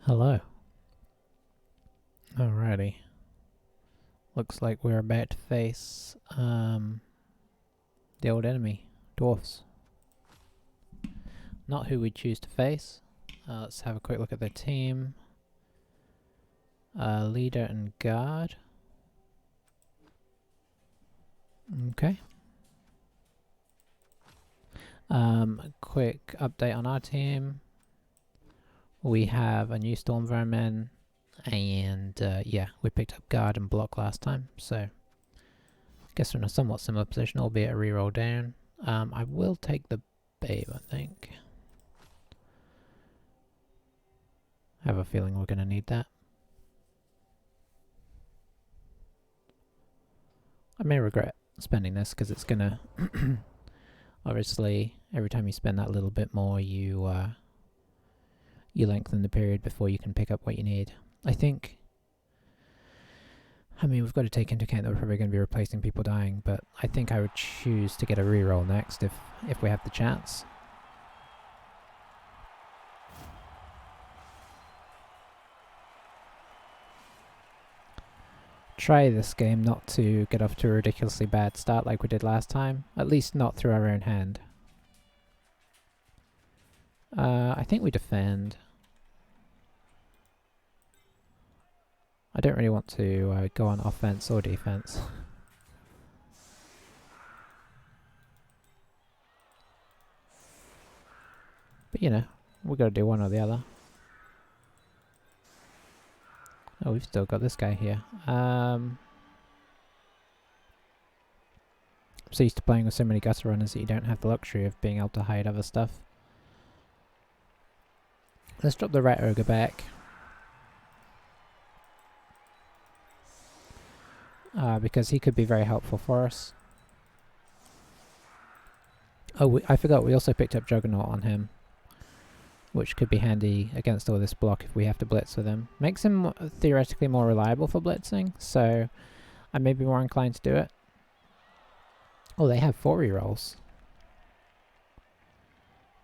Hello. Alrighty. Looks like we're about to face the old enemy, dwarfs. Not who we choose to face. Let's have a quick look at their team. Leader and guard. Okay. Quick update on our team. We have a new storm vermin, and yeah, we picked up guard and block last time, so I guess we're in a somewhat similar position, albeit a reroll down. I will take the babe, I think. I have a feeling we're going to need that. I may regret spending this because it's going to obviously every time you spend that little bit more you lengthen the period before you can pick up what you need. I mean we've got to take into account that we're probably going to be replacing people dying, but I think I would choose to get a reroll next if we have the chance. Try this game not to get off to a ridiculously bad start like we did last time. At least not through our own hand. I think we defend. I don't really want to go on offense or defense. But you know, we've got to do one or the other. Oh, we've still got this guy here. I'm so used to playing with so many gutter runners that you don't have the luxury of being able to hide other stuff. Let's drop the rat ogre back. Because he could be very helpful for us. Oh, I forgot, we also picked up Juggernaut on him, which could be handy against all this block if we have to blitz with him. Makes him theoretically more reliable for blitzing, so I may be more inclined to do it. Oh, they have 4 rerolls.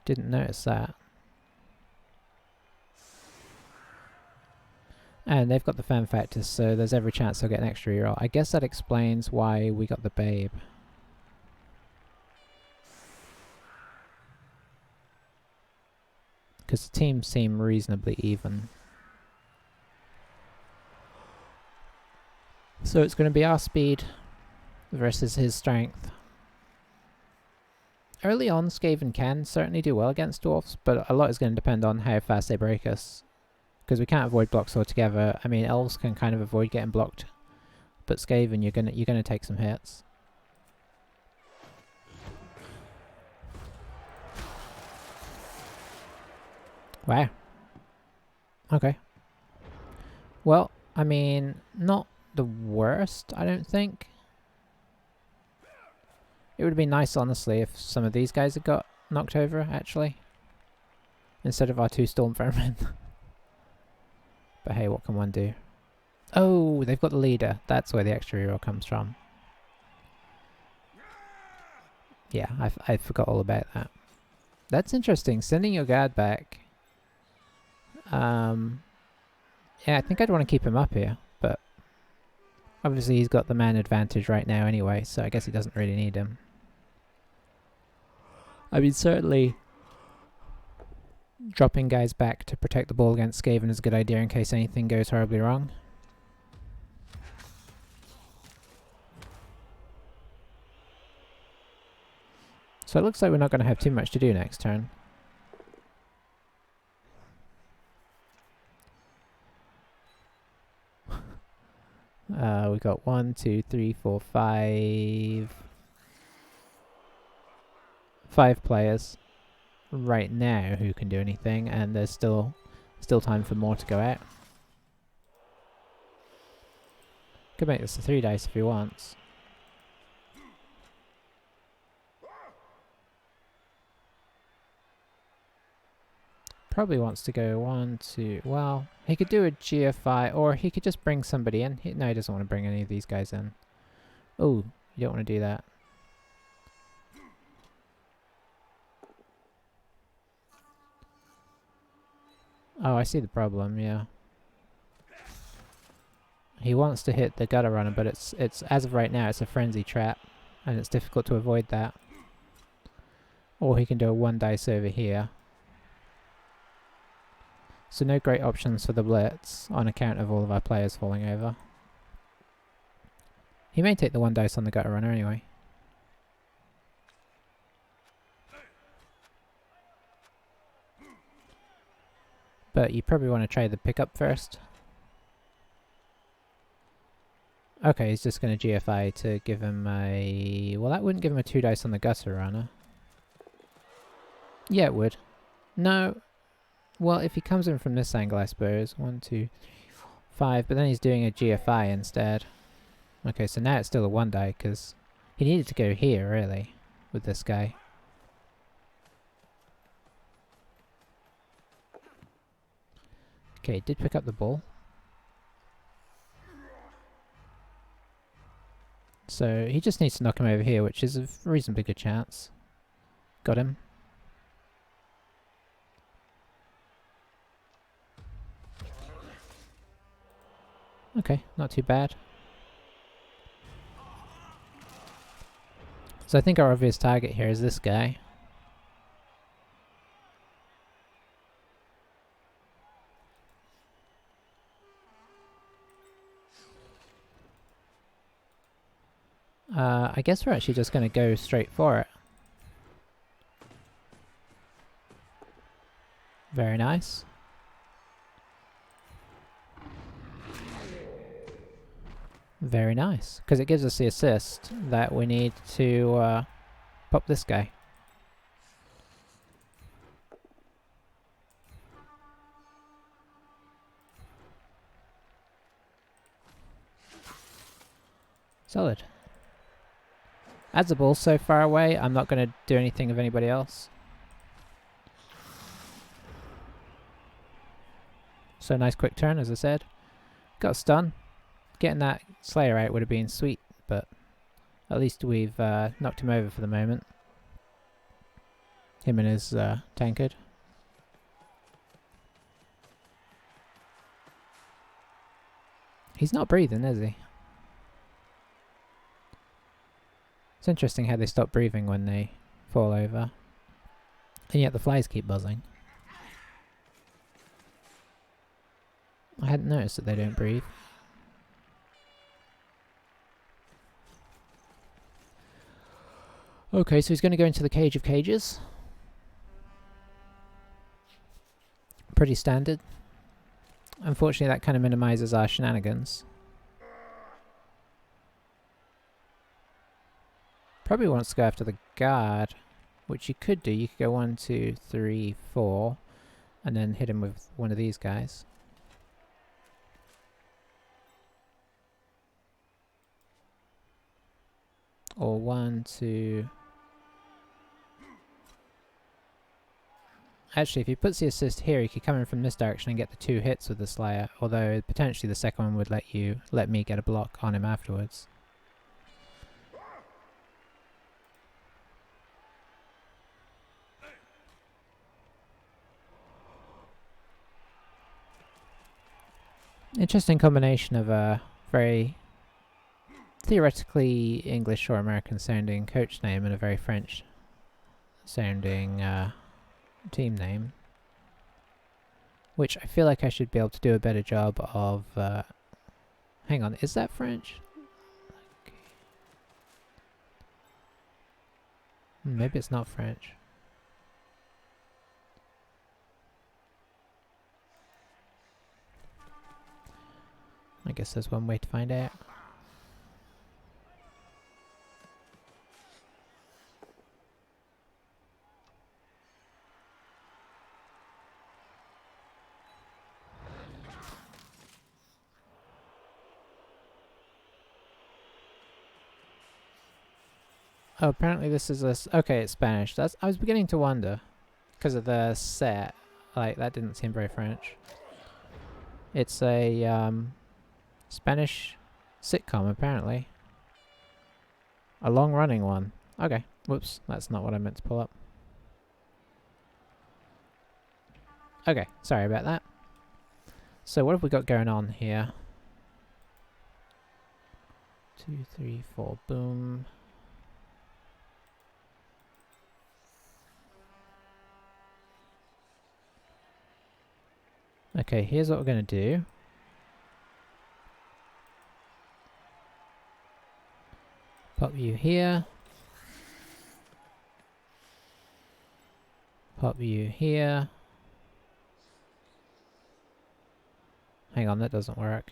Didn't notice that. And they've got the fan factors, so there's every chance they'll get an extra reroll. I guess that explains why we got the babe. Because the teams seem reasonably even. So it's going to be our speed versus his strength. Early on, Skaven can certainly do well against dwarfs, but a lot is going to depend on how fast they break us. Because we can't avoid blocks altogether. I mean, elves can kind of avoid getting blocked, but Skaven, you're gonna take some hits. Wow. Okay. Well, I mean, not the worst, I don't think. It would have been nice, honestly, if some of these guys had got knocked over, actually. Instead of our 2 storm vermin. But hey, what can one do? Oh, they've got the leader. That's where the extra reroll comes from. Yeah, I forgot all about that. That's interesting. Sending your guard back. Yeah, I think I'd want to keep him up here, but obviously he's got the man advantage right now anyway, so I guess he doesn't really need him. I mean, certainly dropping guys back to protect the ball against Skaven is a good idea in case anything goes horribly wrong. So it looks like we're not going to have too much to do next turn. We got 1, 2, 3, 4, 5 players right now who can do anything, and there's still time for more to go out. Could make this a 3 dice if he wants. Probably wants to go 1, 2. Well, he could do a GFI, or he could just bring somebody in. No, he doesn't want to bring any of these guys in. Oh, you don't want to do that. Oh, I see the problem, yeah. He wants to hit the gutter runner, but it's as of right now, it's a frenzy trap, and it's difficult to avoid that. Or he can do a 1 dice over here. So no great options for the blitz on account of all of our players falling over. He may take the 1 dice on the gutter runner anyway. But you probably want to try the pickup first. Okay, he's just going to GFI to give him a... Well, that wouldn't give him a 2 dice on the gutter runner. Yeah, it would. No. Well, if he comes in from this angle, I suppose. 1, 2, 3, 4, 5. But then he's doing a GFI instead. Okay, so now it's still a 1 die, because he needed to go here, really, with this guy. Okay, did pick up the ball. So he just needs to knock him over here, which is a reasonably good chance. Got him. Okay, not too bad. So I think our obvious target here is this guy. I guess we're actually just going to go straight for it. Very nice. Very nice, because it gives us the assist that we need to pop this guy. Solid. As the ball's so far away, I'm not going to do anything of anybody else. So nice quick turn, as I said. Got a stun. Getting that Slayer out would have been sweet, but at least we've knocked him over for the moment. Him and his tankard. He's not breathing, is he? It's interesting how they stop breathing when they fall over. And yet the flies keep buzzing. I hadn't noticed that they don't breathe. Okay, so he's going to go into the cage of cages. Pretty standard. Unfortunately, that kind of minimizes our shenanigans. Probably wants to go after the guard, which you could do. You could go 1, 2, 3, 4, and then hit him with one of these guys. Or 1, 2... Actually, if he puts the assist here, he could come in from this direction and get the 2 hits with the Slayer, although potentially the second one would let me get a block on him afterwards. Interesting combination of a very theoretically English or American sounding coach name and a very French sounding team name, which I feel like I should be able to do a better job of. Hang on, is that French? Okay. Maybe it's not French. I guess there's one way to find out. Oh, apparently this is okay, it's Spanish. I was beginning to wonder, because of the set. Like, that didn't seem very French. It's a Spanish sitcom, apparently. A long-running one. Okay, whoops, that's not what I meant to pull up. Okay, sorry about that. So what have we got going on here? 2, 3, 4, boom. Okay, here's what we're going to do. Pop you here. Pop you here. Hang on, that doesn't work.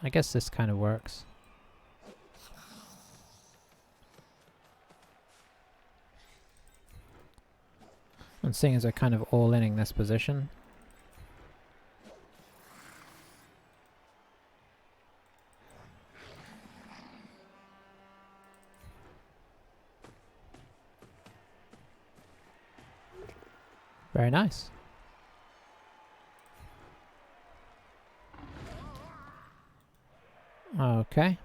I guess this kind of works. And seeing as we're kind of all inning this position. Very nice. Okay.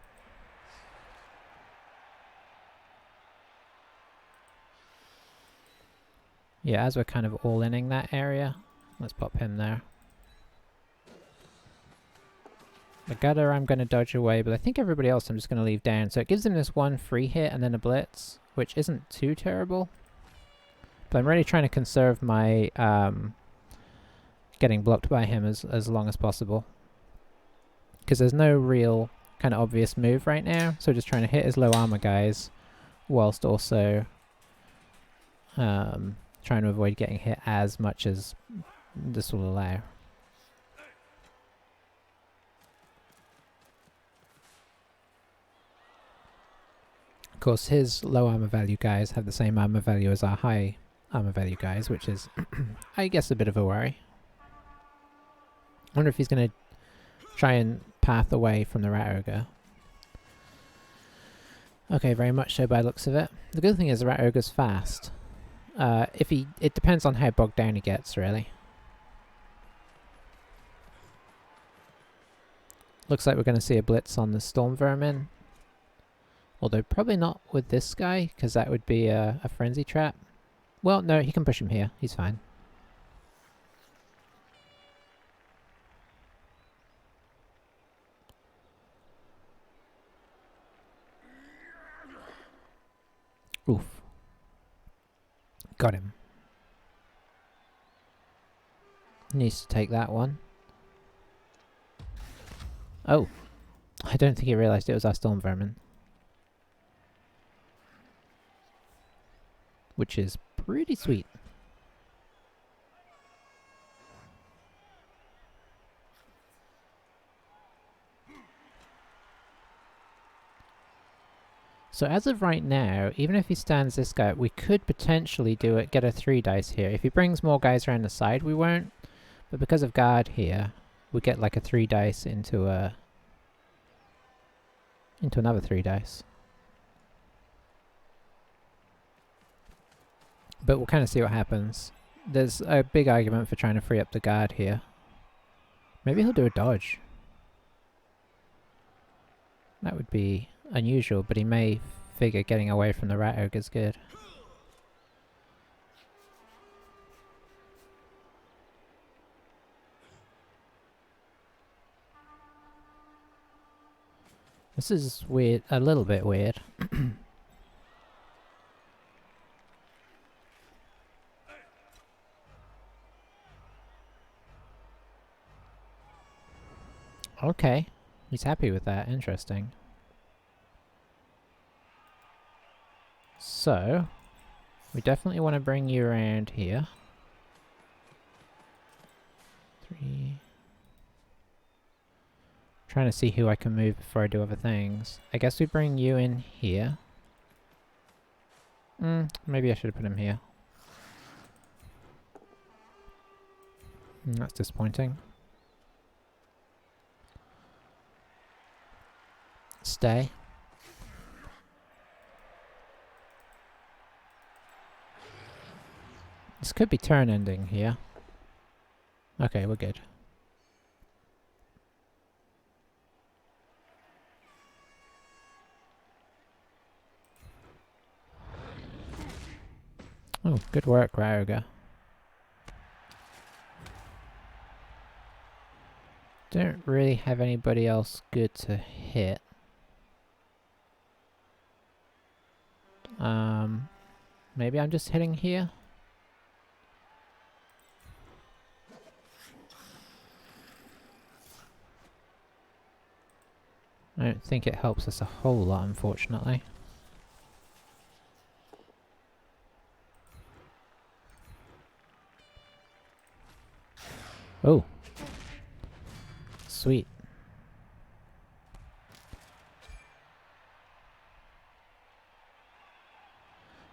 Yeah, as we're kind of all inning that area, let's pop him there. The gutter I'm going to dodge away, but I think everybody else I'm just going to leave down. So it gives him this one free hit and then a blitz, which isn't too terrible. But I'm really trying to conserve my getting blocked by him as long as possible. Because there's no real kind of obvious move right now. So just trying to hit his low armor guys, whilst also trying to avoid getting hit as much as this will allow. Of course, his low armor value guys have the same armor value as our high armor value guys, which is, I guess, a bit of a worry. I wonder if he's going to try and path away from the Rat Ogre. Okay, very much so by the looks of it. The good thing is the Rat Ogre's fast. It depends on how bogged down he gets, really. Looks like we're going to see a blitz on the Storm Vermin. Although probably not with this guy, because that would be a frenzy trap. Well, no, he can push him here. He's fine. Oof. Got him. Needs to take that one. Oh. I don't think he realised it was our Storm Vermin. Which is pretty sweet. So as of right now, even if he stands this guy, we could potentially get a 3 dice here. If he brings more guys around the side, we won't. But because of guard here, we get like a 3 dice into another 3 dice. But we'll kind of see what happens. There's a big argument for trying to free up the guard here. Maybe he'll do a dodge. That would be unusual, but he may figure getting away from the Rat Ogre is good. This is weird, a little bit weird. Okay, he's happy with that, interesting. So, we definitely want to bring you around here. 3. Trying to see who I can move before I do other things. I guess we bring you in here. Maybe I should have put him here. That's disappointing. Stay. This could be turn ending here. Okay, we're good. Oh, good work, Rauga. Don't really have anybody else good to hit. Maybe I'm just hitting here? I don't think it helps us a whole lot, unfortunately. Oh. Sweet.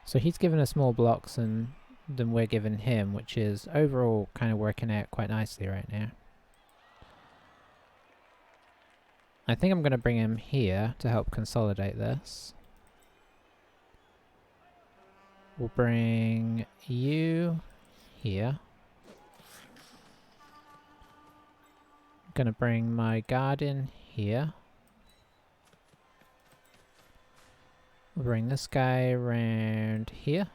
So he's given us more blocks than we're giving him, which is overall kind of working out quite nicely right now. I think I'm going to bring him here to help consolidate this. We'll bring you here. Going to bring my guard in here. We'll bring this guy around here.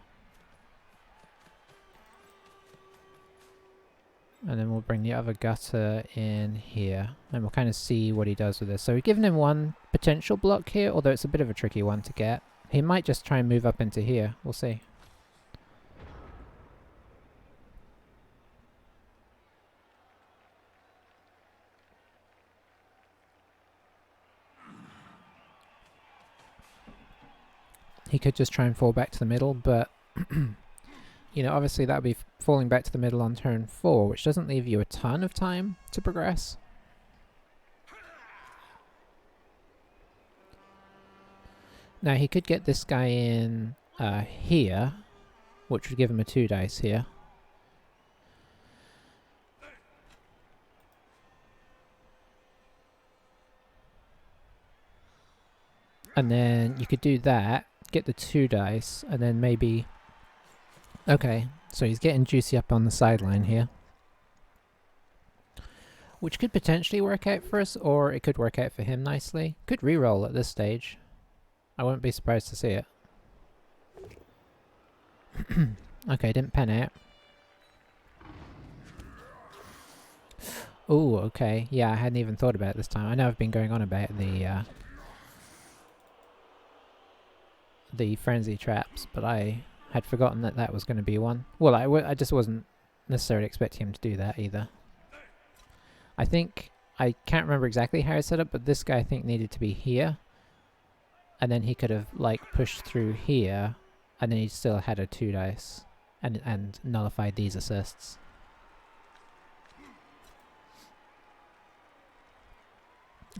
And then we'll bring the other gutter in here. And we'll kind of see what he does with this. So we've given him one potential block here, although it's a bit of a tricky one to get. He might just try and move up into here. We'll see. He could just try and fall back to the middle, but you know, obviously that would be falling back to the middle on turn 4, which doesn't leave you a ton of time to progress. Now he could get this guy in here, which would give him a 2 dice here. And then you could do that, get the 2 dice, and then maybe... Okay, so he's getting juicy up on the sideline here. Which could potentially work out for us, or it could work out for him nicely. Could reroll at this stage. I wouldn't be surprised to see it. Okay, didn't pan out. Oh, okay. Yeah, I hadn't even thought about it this time. I know I've been going on about the frenzy traps, but I had forgotten that that was going to be one. Well, I just wasn't necessarily expecting him to do that either. I think, I can't remember exactly how I set up, but this guy I think needed to be here. And then he could have, like, pushed through here, and then he still had a 2 dice, and nullified these assists.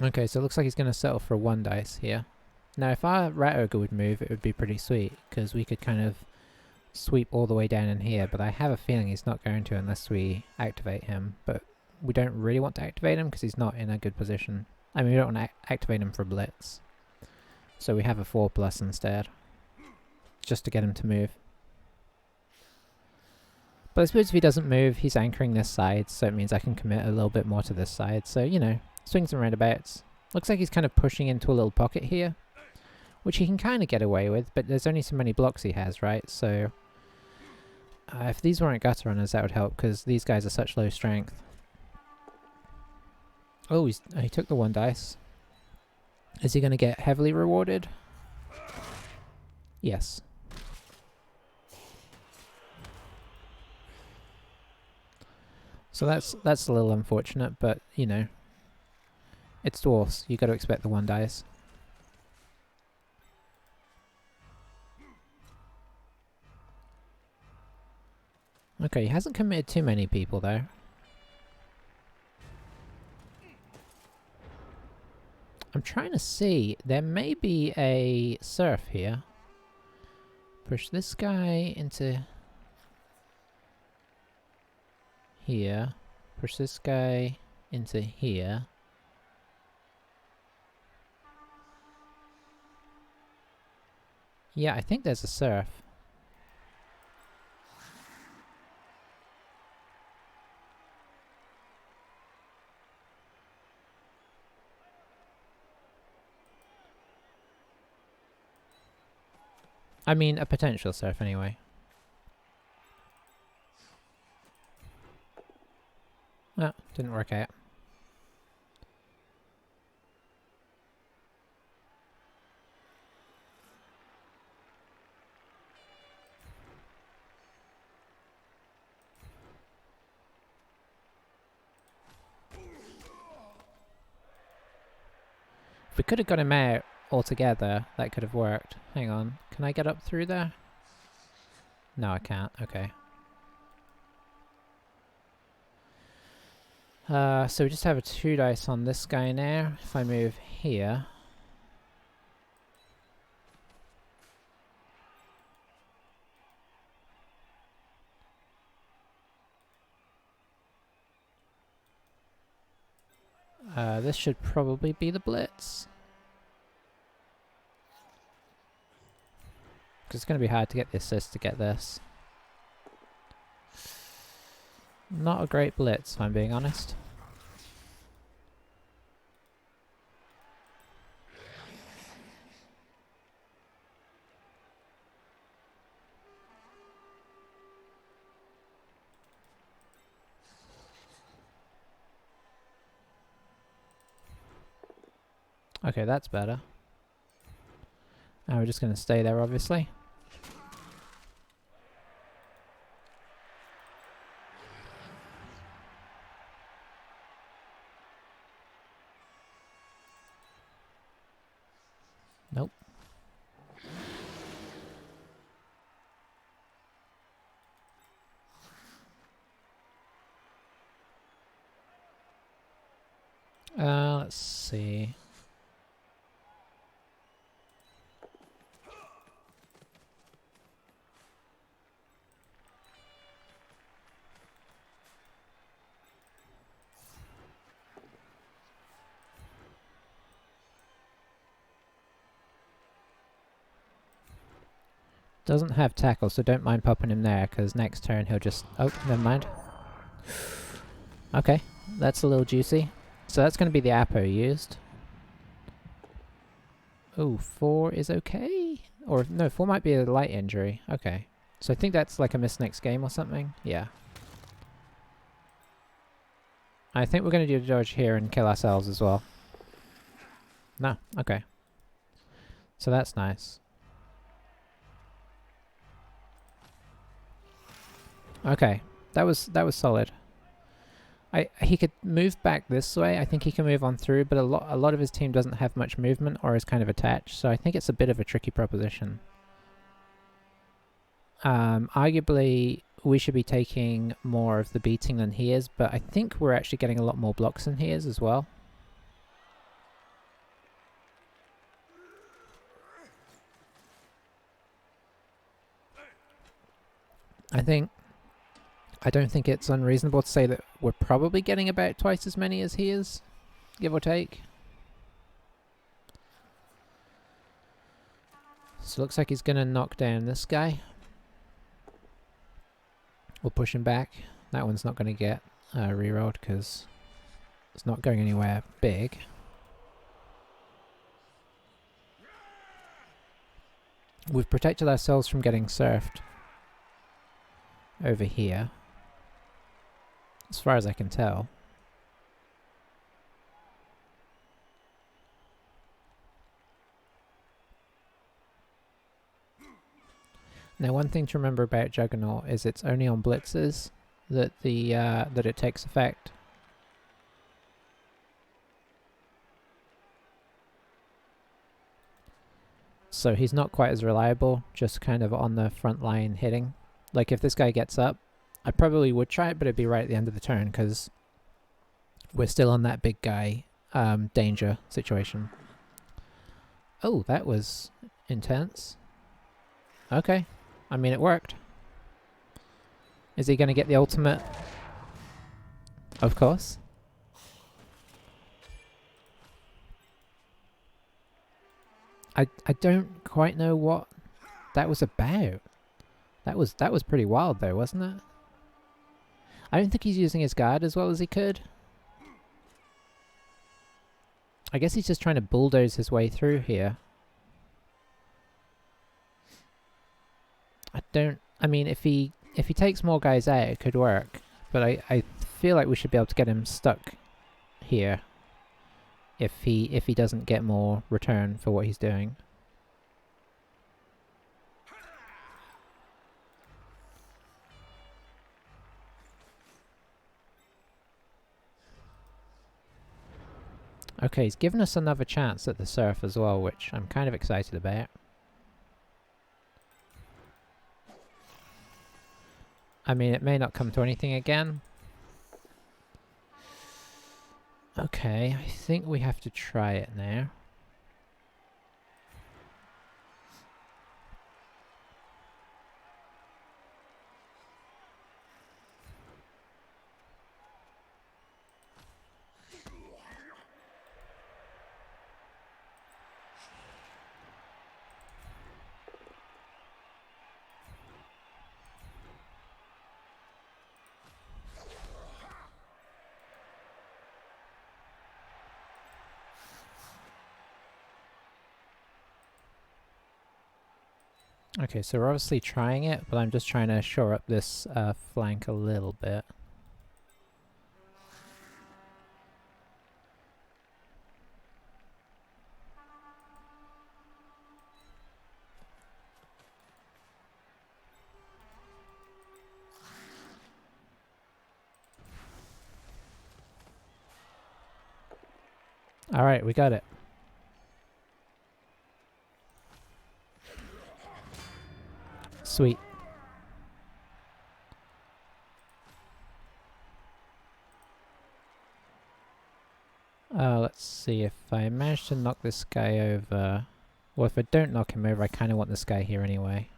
Okay, so it looks like he's going to settle for 1 dice here. Now, if our Rat Ogre would move, it would be pretty sweet, because we could kind of sweep all the way down in here, but I have a feeling he's not going to unless we activate him, but we don't really want to activate him because he's not in a good position. I mean, we don't want to activate him for Blitz. So we have a 4+ instead, just to get him to move. But I suppose if he doesn't move, he's anchoring this side, so it means I can commit a little bit more to this side. So, you know, swings and roundabouts. Looks like he's kind of pushing into a little pocket here, which he can kind of get away with, but there's only so many blocks he has, right? So if these weren't gutter runners, that would help, because these guys are such low strength. Oh, he took the 1 dice. Is he going to get heavily rewarded? Yes. So that's a little unfortunate, but, you know, it's dwarfs. You got to expect the 1 dice. Okay, he hasn't committed too many people, though. I'm trying to see. There may be a surf here. Push this guy into here. Push this guy into here. Yeah, I think there's a surf. I mean, a potential surf anyway. Oh, didn't work out. If we could have got him out altogether, that could have worked. Hang on, can I get up through there? No, I can't. Okay. So we just have a 2 dice on this guy now. If I move here... this should probably be the blitz. Because it's going to be hard to get the assist to get this. Not a great blitz, if I'm being honest. Okay, that's better. Now we're just going to stay there, obviously. Nope. Let's see. Doesn't have tackle, so don't mind popping him there, because next turn he'll just... Oh, never mind. Okay, that's a little juicy. So that's going to be the Apo used. Oh, 4 is okay? Or, no, 4 might be a light injury. Okay. So I think that's like a miss next game or something. Yeah. I think we're going to do a dodge here and kill ourselves as well. No, okay. So that's nice. Okay, that was solid. He could move back this way. I think he can move on through, but a lot of his team doesn't have much movement or is kind of attached. So I think it's a bit of a tricky proposition. Arguably, we should be taking more of the beating than he is, but I think we're actually getting a lot more blocks than he is as well. I don't think it's unreasonable to say that we're probably getting about twice as many as he is, give or take. So it looks like he's going to knock down this guy. We'll push him back. That one's not going to get rerolled because it's not going anywhere big. We've protected ourselves from getting surfed over here, as far as I can tell. Now, one thing to remember about Juggernaut is it's only on blitzes that that it takes effect. So he's not quite as reliable, just kind of on the front line hitting. Like if this guy gets up, I probably would try it, but it'd be right at the end of the turn because we're still on that big guy danger situation. Oh, that was intense. Okay. I mean, it worked. Is he going to get the ultimate? Of course. I don't quite know what that was about. That was pretty wild though, wasn't it? I don't think he's using his guard as well as he could. I guess he's just trying to bulldoze his way through here. I mean, if he takes more guys out, it could work. But I feel like we should be able to get him stuck here if he doesn't get more return for what he's doing. Okay, he's given us another chance at the surf as well, which I'm kind of excited about. I mean, it may not come to anything again. Okay, I think we have to try it now. Okay, so we're obviously trying it, but I'm just trying to shore up this flank a little bit. Alright, we got it. Sweet. Let's see, if I manage to knock this guy over... Well, if I don't knock him over, I kind of want this guy here anyway.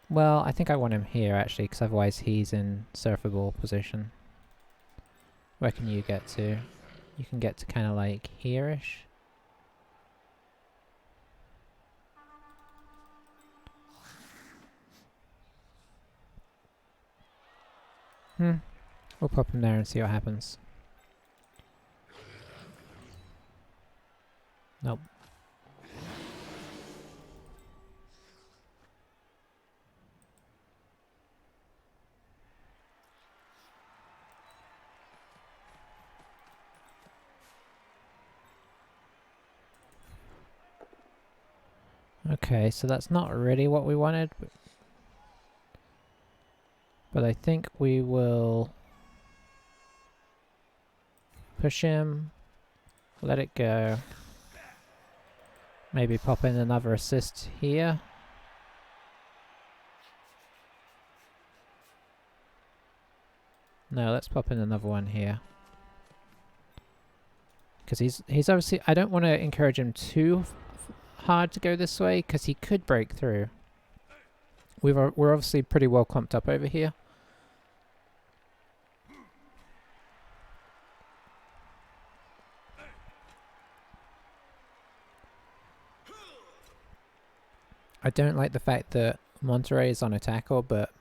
Well, I think I want him here, actually, because otherwise he's in surfable position. Where can you get to? You can get to kind of like here-ish. We'll pop him there and see what happens. Nope. Okay, so that's not really what we wanted, but I think we will push him, let it go, maybe pop in another assist here. No, let's pop in another one here. Because he's obviously... I don't want to encourage him too hard to go this way, because he could break through. We're obviously pretty well clumped up over here. I don't like the fact that Monterey is on a tackle, but...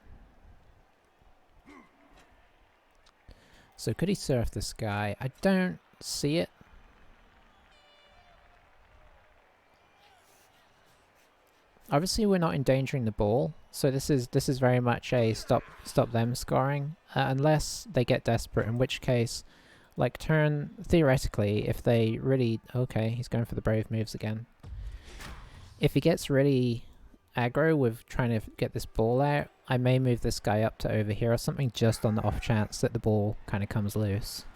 So could he surf this guy? I don't see it. Obviously we're not endangering the ball, so this is very much a stop them scoring, unless they get desperate, in which case, like theoretically, if they really... Okay, he's going for the brave moves again. If he gets really aggro with trying to get this ball out, I may move this guy up to over here or something, just on the off chance that the ball kind of comes loose.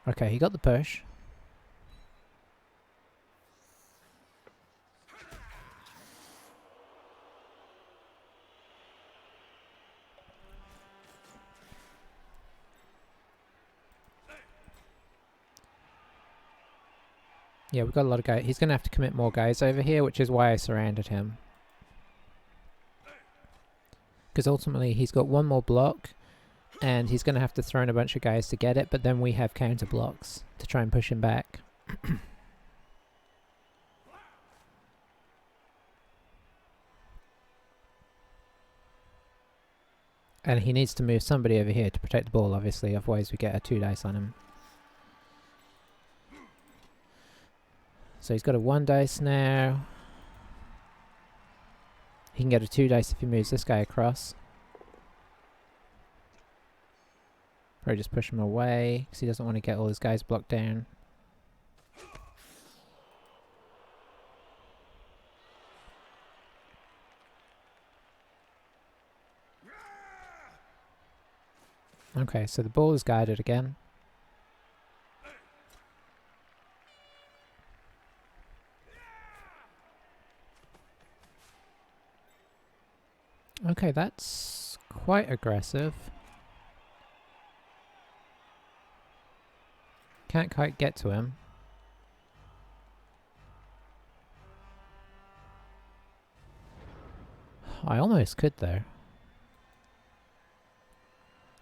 Okay, he got the push. Yeah, we've got a lot of guys. He's going to have to commit more guys over here, which is why I surrounded him. Because ultimately he's got one more block, and he's going to have to throw in a bunch of guys to get it, but then we have counter blocks to try and push him back. And he needs to move somebody over here to protect the ball, obviously, otherwise we get a 2 dice on him. So he's got a 1 dice now. He can get a 2 dice if he moves this guy across. Probably just push him away, because he doesn't want to get all his guys blocked down. Okay, so the ball is guided again. Okay, that's quite aggressive. Can't quite get to him. I almost could though.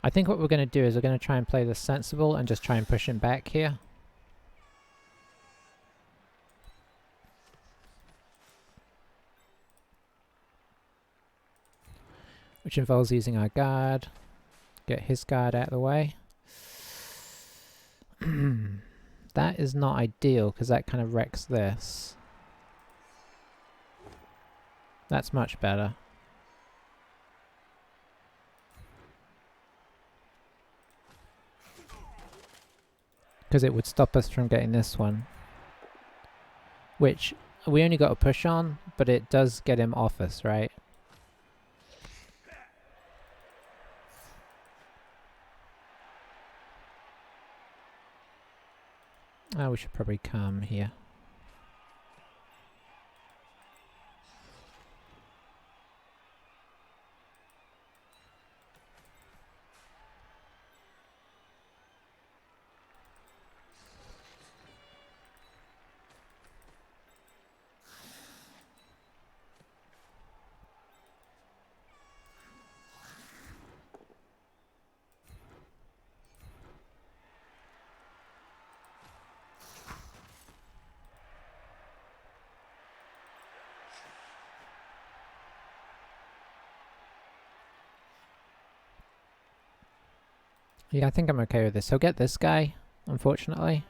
I think what we're going to do is we're going to try and play this sensible and just try and push him back here. Which involves using our guard. Get his guard out of the way. That is not ideal because that kind of wrecks this. That's much better. Because it would stop us from getting this one. Which we only got a push on, but it does get him off us, right? Oh, we should probably come here. Yeah, I think I'm okay with this. He'll get this guy, unfortunately.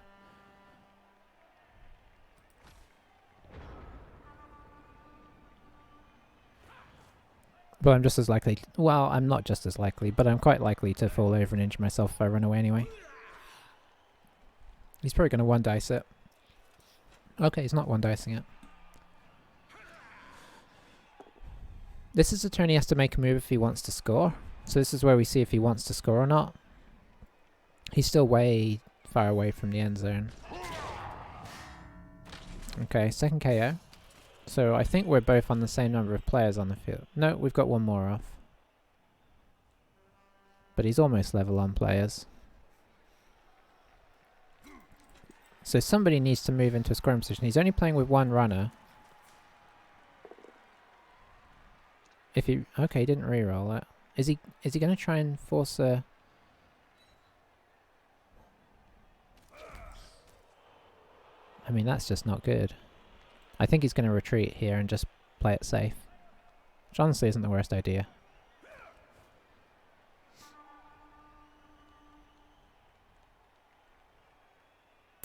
But I'm just as likely... well, I'm not just as likely, but I'm quite likely to fall over and injure myself if I run away anyway. He's probably going to 1 dice it. Okay, he's not 1 dicing it. This is a turn he has to make a move if he wants to score. So this is where we see if he wants to score or not. He's still way far away from the end zone. Okay, second KO. So I think we're both on the same number of players on the field. No, we've got 1 more off. But he's almost level on players. So somebody needs to move into a scoring position. He's only playing with 1 runner. If he... okay, he didn't reroll it. Is he going to try and force a... I mean, that's just not good. I think he's going to retreat here and just play it safe. Which honestly isn't the worst idea.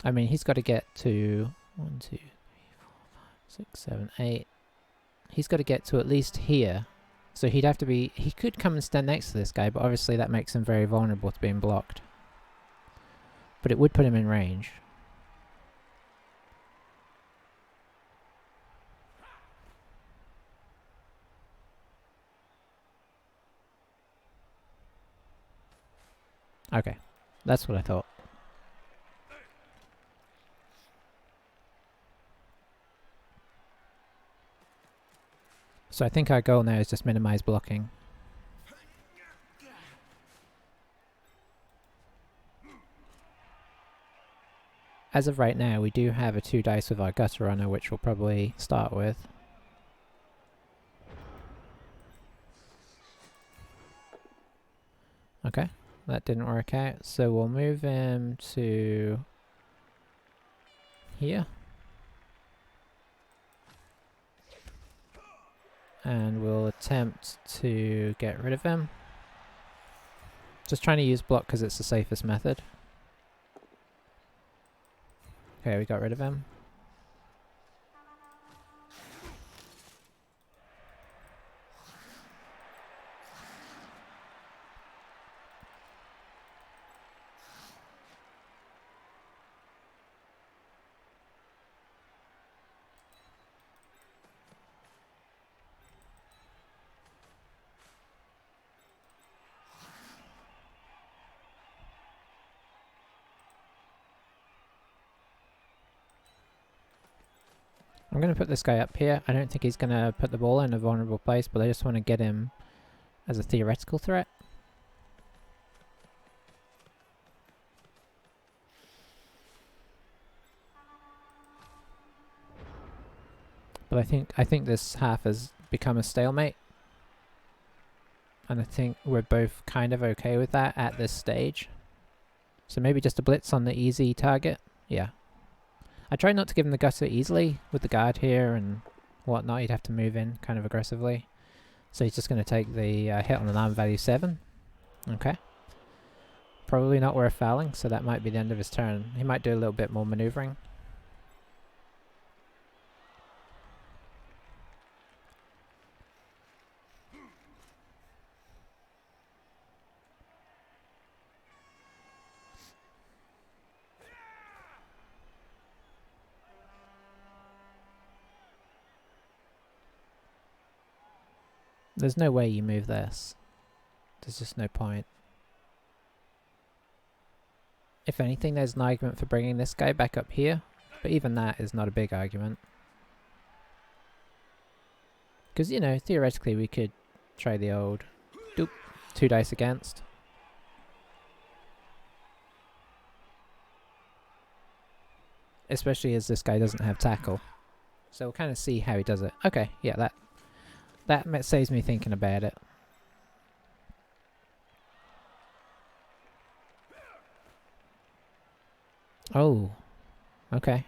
I mean, he's got to get to 1, 2, 3, 4, 5, 6, 7, 8. He's got to get to at least here. So he'd have to be... he could come and stand next to this guy, but obviously that makes him very vulnerable to being blocked. But it would put him in range. Okay, that's what I thought. So I think our goal now is just minimize blocking. As of right now, we do have a 2 dice with our gutter runner, which we'll probably start with. Okay. That didn't work out, so we'll move him to here. And we'll attempt to get rid of him. Just trying to use block because it's the safest method. Okay, we got rid of him. I'm going to put this guy up here. I don't think he's going to put the ball in a vulnerable place, but I just want to get him as a theoretical threat. But I think this half has become a stalemate. And I think we're both kind of okay with that at this stage. So maybe just a blitz on the easy target. Yeah. I try not to give him the gutter easily with the guard here and whatnot. He'd have to move in kind of aggressively. So he's just going to take the hit on an arm value 7. Okay. Probably not worth fouling, so that might be the end of his turn. He might do a little bit more maneuvering. There's no way you move this. There's just no point. If anything, there's an argument for bringing this guy back up here, but even that is not a big argument. Because, you know, theoretically we could try the old doop, 2 dice against. Especially as this guy doesn't have tackle. So we'll kind of see how he does it. Okay, yeah, that saves me thinking about it. Oh, okay.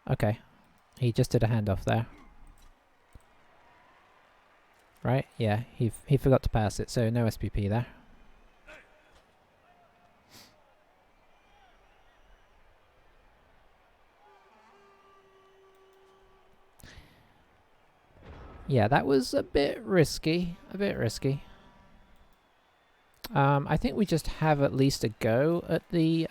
Okay, he just did a handoff there. Right, yeah, he forgot to pass it, so no SPP there. Yeah, that was a bit risky. I think we just have at least a go at the,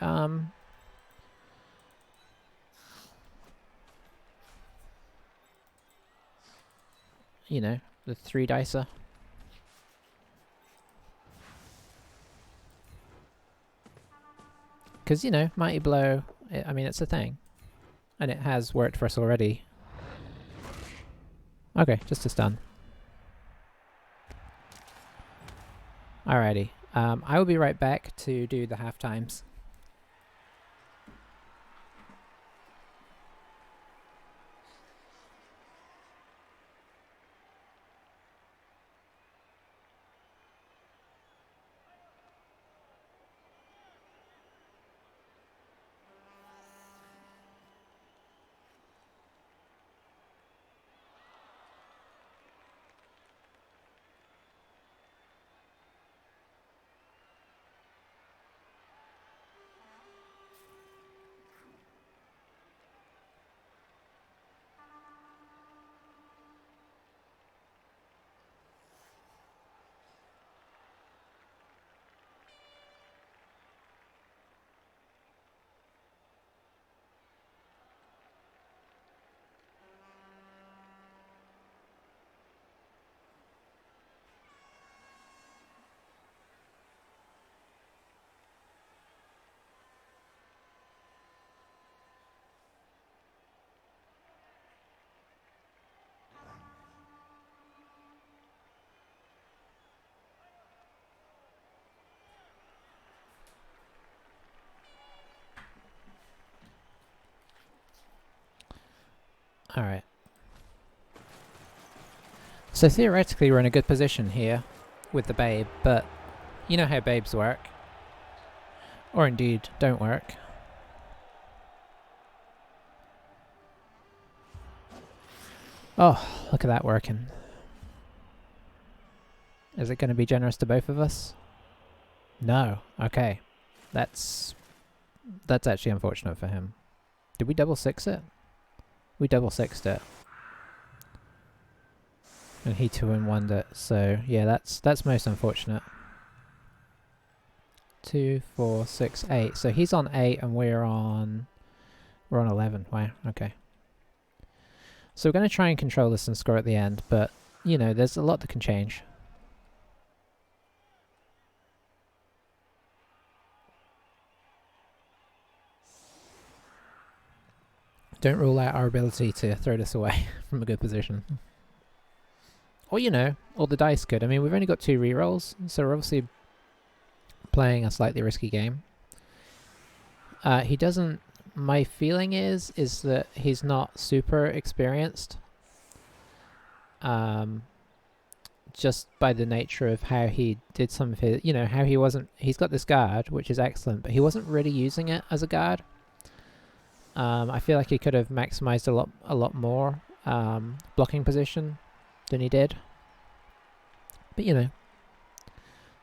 you know, the 3 dicer. Because, you know, Mighty Blow, I mean, it's a thing. And it has worked for us already. Okay, just a stun. Alrighty. I will be right back to do the half times. Alright. So theoretically we're in a good position here with the babe, but you know how babes work. Or indeed don't work. Oh, look at that working. Is it going to be generous to both of us? No. Okay. That's actually unfortunate for him. Did we double 6 it? We double 6'd it. And he 2-1'd it, so yeah, that's most unfortunate. 2, 4, 6, 8. So he's on 8 and we're on 11. Wow, okay. So we're going to try and control this and score at the end, but you know, there's a lot that can change. Don't rule out our ability to throw this away from a good position. Or, you know, or the dice could. I mean, we've only got 2 rerolls, so we're obviously playing a slightly risky game. He doesn't... My feeling is that he's not super experienced. Just by the nature of how he did some of his... You know, how he wasn't... He's got this guard, which is excellent, but he wasn't really using it as a guard. I feel like he could have maximized a lot more blocking position than he did. But, you know.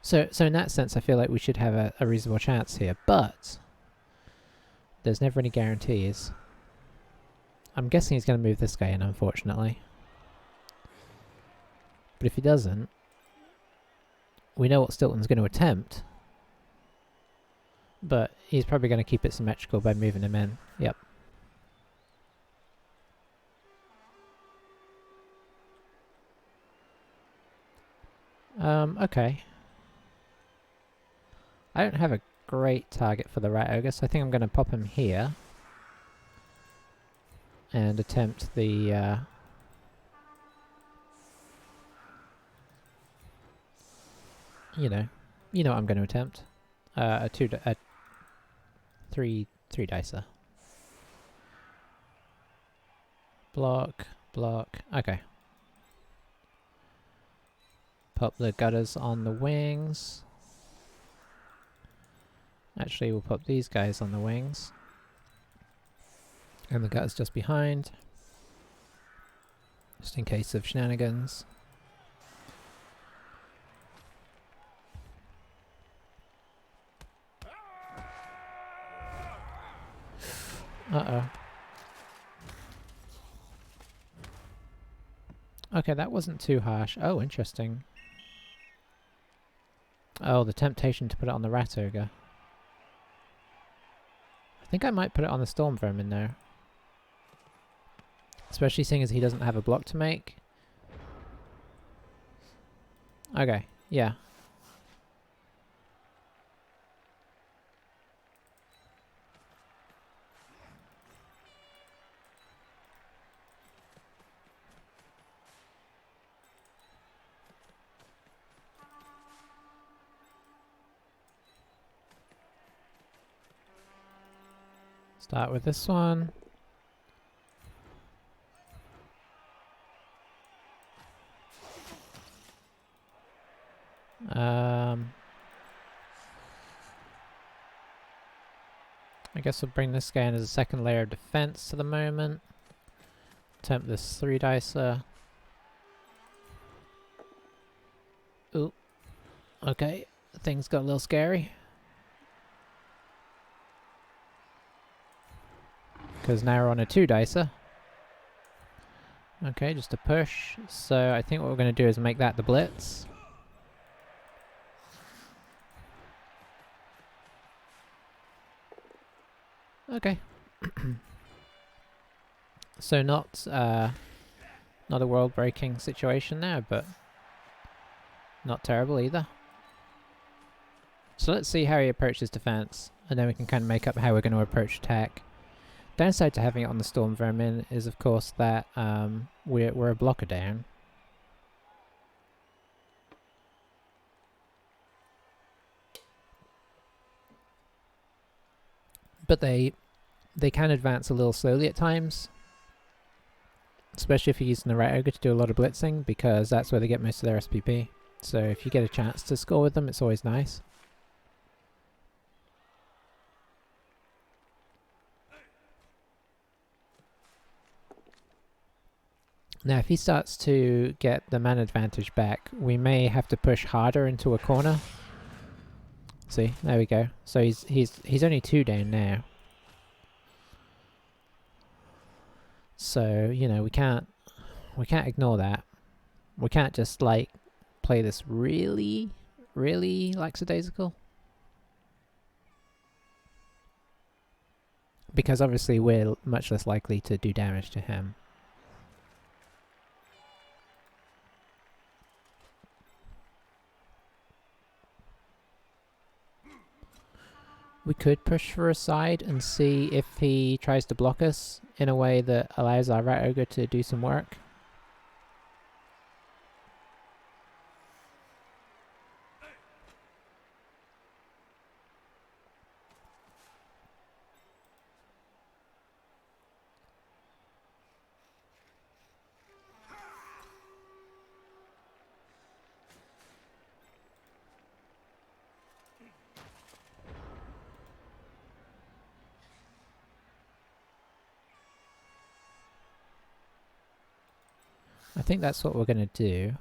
So in that sense, I feel like we should have a reasonable chance here. But there's never any guarantees. I'm guessing he's going to move this guy in, unfortunately. But if he doesn't, we know what Stilton's going to attempt. But he's probably going to keep it symmetrical by moving him in. Yep. Okay. I don't have a great target for the Rat Ogre, so I think I'm going to pop him here. And attempt the... you know what I'm going to attempt. A 3 dicer. Block, okay. Pop the gutters on the wings. Actually, we'll pop these guys on the wings. And the gutters just behind. Just in case of shenanigans. Uh-oh. Okay, that wasn't too harsh. Oh, interesting. Oh, the temptation to put it on the Rat Ogre. I think I might put it on the Storm Vermin now. Especially seeing as he doesn't have a block to make. Okay, yeah. Start with this one. I guess we'll bring this guy in as a second layer of defense for the moment. Attempt this 3 dicer. Ooh. Okay, things got a little scary. Because now we're on a 2 dicer. Okay, just a push. So I think what we're going to do is make that the blitz. Okay. So not a world-breaking situation now, but not terrible either. So let's see how he approaches defense, and then we can kind of make up how we're going to approach attack. Downside to having it on the Storm Vermin is, of course, that we're a blocker down. But they can advance a little slowly at times, especially if you're using the Rat Ogre to do a lot of blitzing, because that's where they get most of their SPP. So if you get a chance to score with them, it's always nice. Now if he starts to get the man advantage back, we may have to push harder into a corner. See, there we go. So he's only 2 down now. So, you know, we can't ignore that. We can't just like play this really lackadaisical. Because obviously we're much less likely to do damage to him. We could push for a side and see if he tries to block us in a way that allows our rat ogre to do some work. I think that's what we're going to do.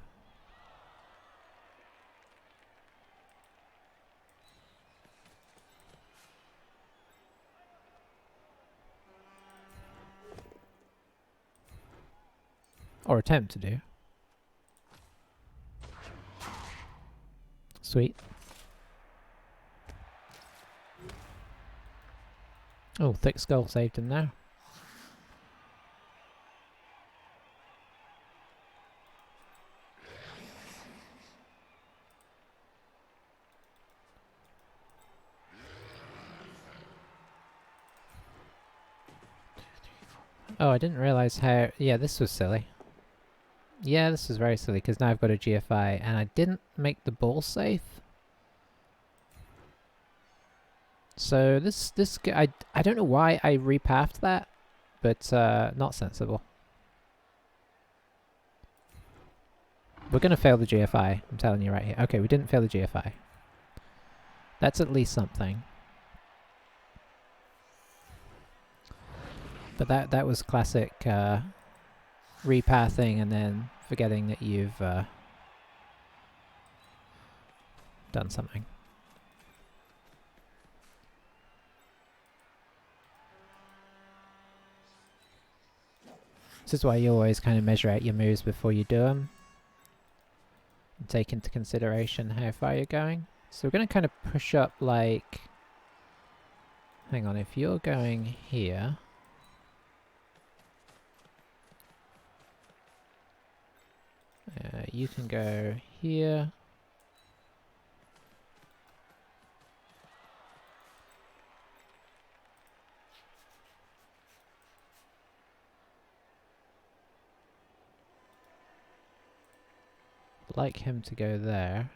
Or attempt to do. Sweet. Oh, thick skull saved him there. Oh, I didn't realise how... Yeah, this was silly. Yeah, this was very silly, because now I've got a GFI, and I didn't make the ball safe. So I don't know why I repathed that, but not sensible. We're going to fail the GFI, I'm telling you right here. Okay, we didn't fail the GFI. That's at least something. But that was classic repathing and then forgetting that you've done something. This is why you always kind of measure out your moves before you do them. And take into consideration how far you're going. So we're going to kind of push up like... Hang on, if you're going here... you can go here. I'd like him to go there.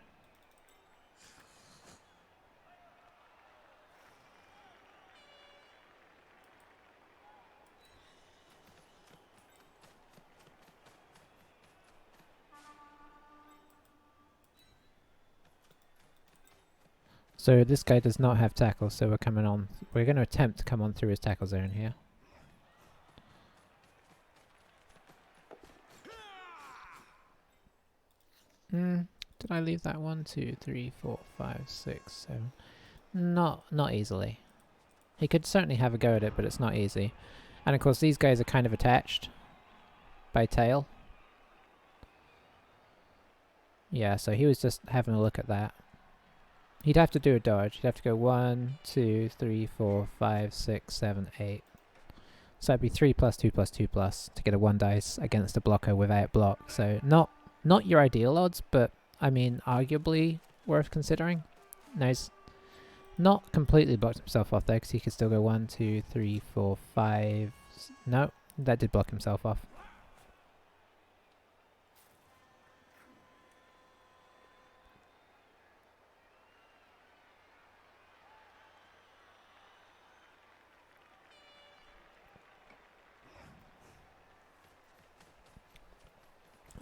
So this guy does not have tackle, so we're coming on. We're going to attempt to come on through his tackle zone here. Did I leave that 1, 2, 3, 4, 5, 6, 7? Not easily. He could certainly have a go at it, but it's not easy. And of course these guys are kind of attached by tail. Yeah, so he was just having a look at that. He'd have to do a dodge. He'd have to go 1, 2, 3, 4, 5, 6, 7, 8. So that'd be 3 plus 2 plus 2 plus to get a 1 dice against a blocker without block. So not your ideal odds, but I mean arguably worth considering. Now he's not completely blocked himself off there because he could still go 1, 2, 3, 4, 5. No, that did block himself off.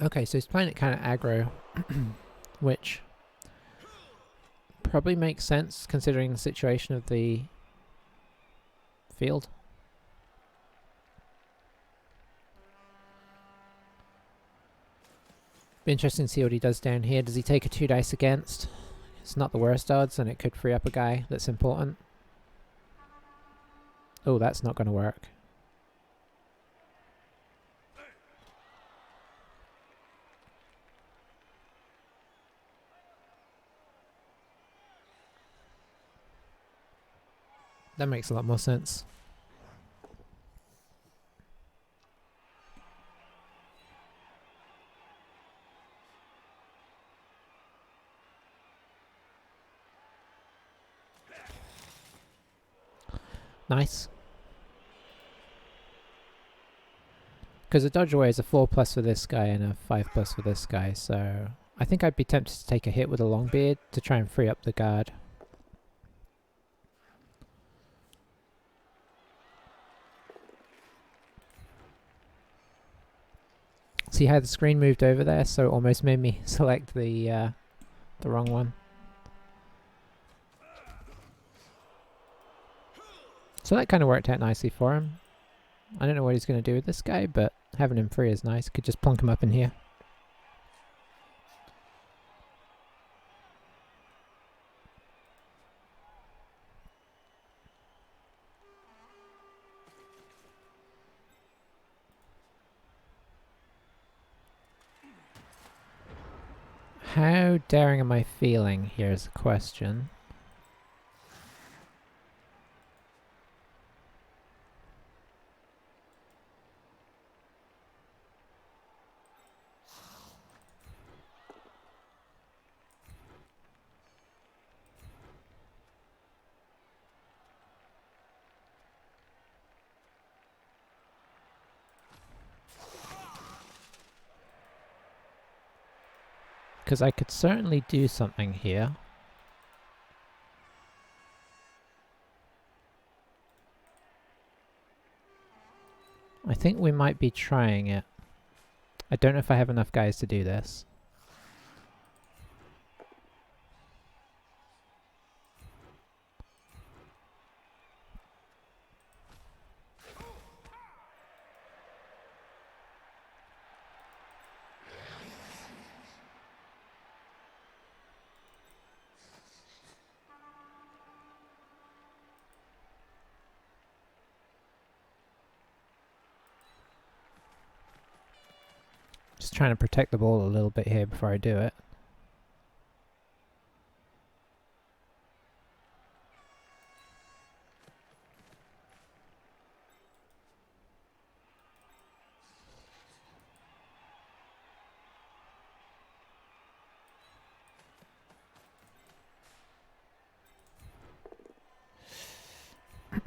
Okay, so he's playing it kind of aggro, which probably makes sense considering the situation of the field. Be interesting to see what he does down here. Does he take a 2 dice against? It's not the worst odds, and it could free up a guy that's important. Oh, that's not going to work. That makes a lot more sense. Nice. Because a dodge away is a 4+ for this guy and a 5+ for this guy, so I think I'd be tempted to take a hit with a Longbeard to try and free up the guard. See how the screen moved over there, so it almost made me select the wrong one. So that kind of worked out nicely for him. I don't know what he's going to do with this guy, but having him free is nice. Could just plonk him up in here. How daring am I feeling? Here's the question. Because I could certainly do something here. I think we might be trying it. I don't know if I have enough guys to do this. Just trying to protect the ball a little bit here before I do it.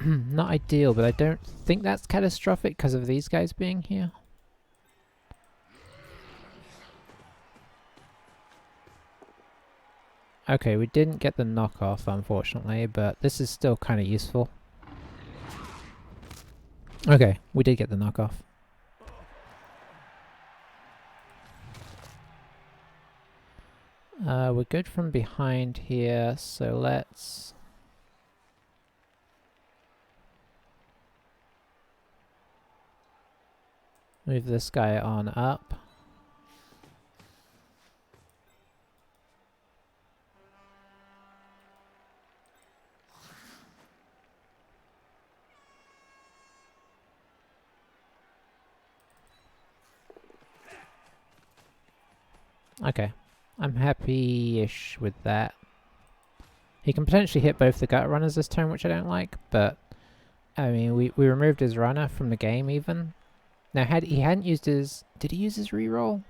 Not ideal, but I don't think that's catastrophic because of these guys being here. Okay, we didn't get the knockoff, unfortunately, but this is still kind of useful. Okay, we did get the knockoff. We're good from behind here, so let's... move this guy on up. Okay, I'm happy-ish with that. He can potentially hit both the gut runners this turn, which I don't like, but I mean, we removed his runner from the game even. Now, he hadn't used his... Did he use his reroll?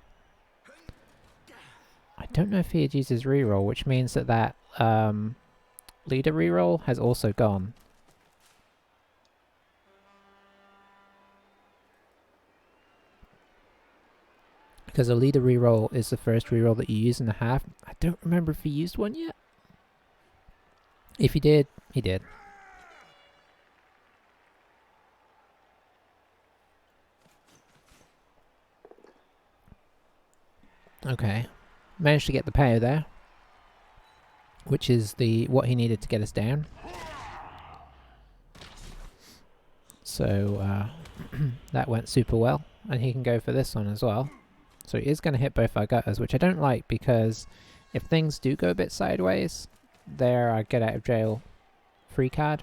I don't know if he had used his reroll, which means that leader reroll has also gone. Because a leader reroll is the first reroll that you use in the half. I don't remember if he used one yet. If he did, he did. Okay. Managed to get the pair there. Which is what he needed to get us down. So that went super well. And he can go for this one as well. So he is going to hit both our gutters, which I don't like because if things do go a bit sideways, they're our get out of jail free card.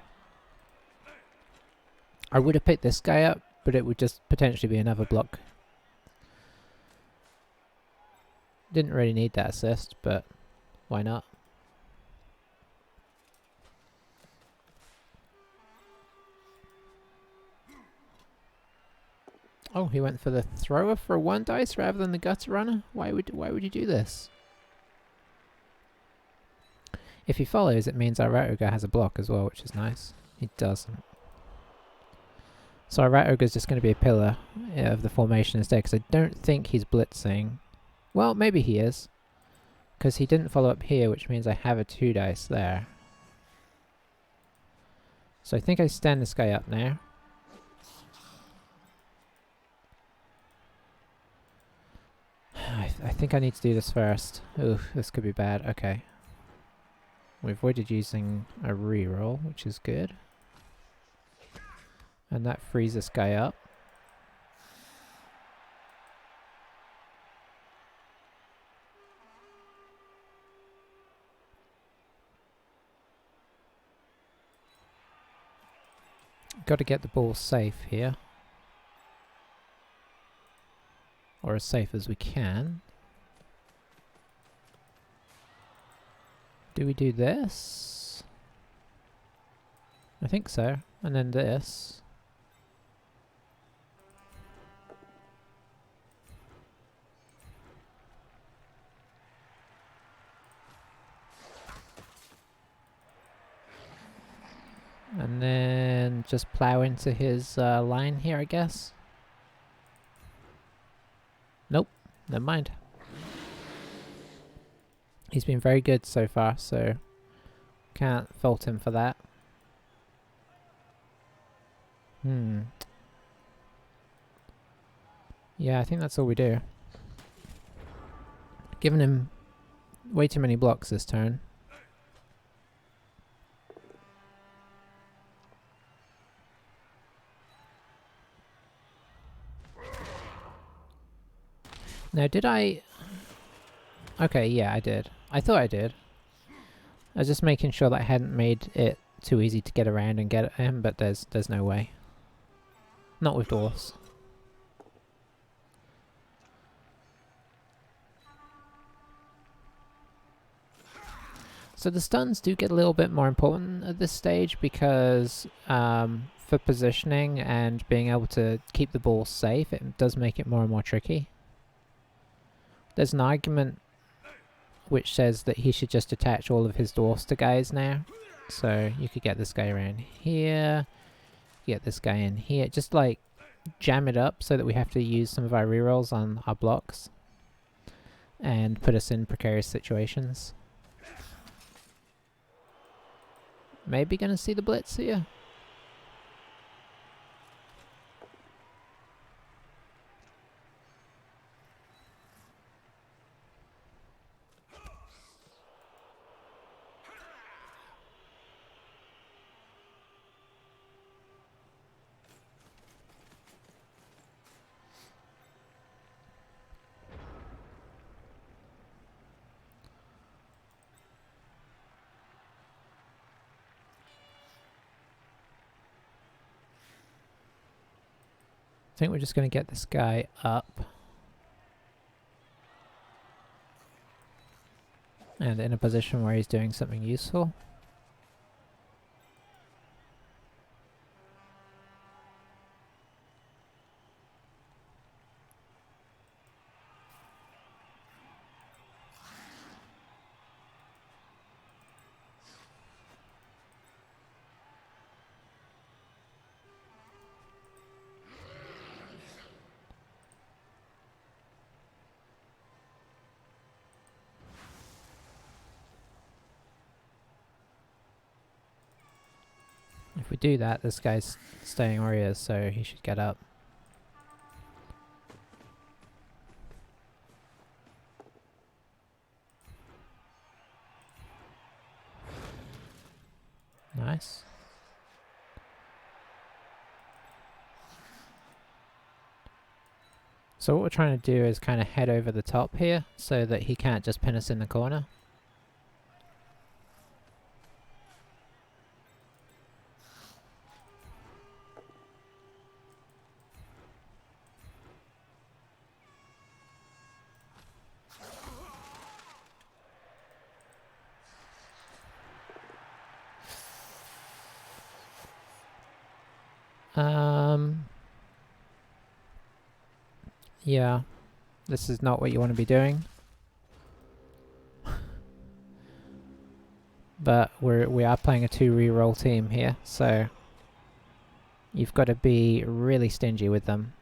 I would have picked this guy up, but it would just potentially be another block. Didn't really need that assist, but why not? Oh, he went for the thrower for 1 dice rather than the gutter runner? Why would you do this? If he follows, it means our router guy has a block as well, which is nice. He doesn't. So our Rat Ogre's just going to be a pillar of the formation instead, because I don't think he's blitzing. Well, maybe he is, because he didn't follow up here, which means I have a 2 dice there. So I think I stand this guy up now. I think I need to do this first. Ooh, this could be bad. Okay. We avoided using a reroll, which is good. And that frees this guy up. Got to get the ball safe here. Or as safe as we can. Do we do this? I think so. And then this. And then just plow into his line here, I guess. Nope, never mind. He's been very good so far, so can't fault him for that. Yeah, I think that's all we do. Giving him way too many blocks this turn. Now, did I... Okay, yeah, I did. I thought I did. I was just making sure that I hadn't made it too easy to get around and get at him, but there's no way. Not with dwarfs. So the stuns do get a little bit more important at this stage because for positioning and being able to keep the ball safe, it does make it more and more tricky. There's an argument which says that he should just attach all of his dwarfs to guys now. So you could get this guy around here, get this guy in here, just like jam it up so that we have to use some of our rerolls on our blocks and put us in precarious situations. Maybe gonna see the blitz here. I think we're just going to get this guy up. And in a position where he's doing something useful. If we do that, this guy's staying where he is, so he should get up. Nice. So what we're trying to do is kind of head over the top here, so that he can't just pin us in the corner. Yeah, this is not what you want to be doing. But we are playing a 2 reroll team here, so You've got to be really stingy with them.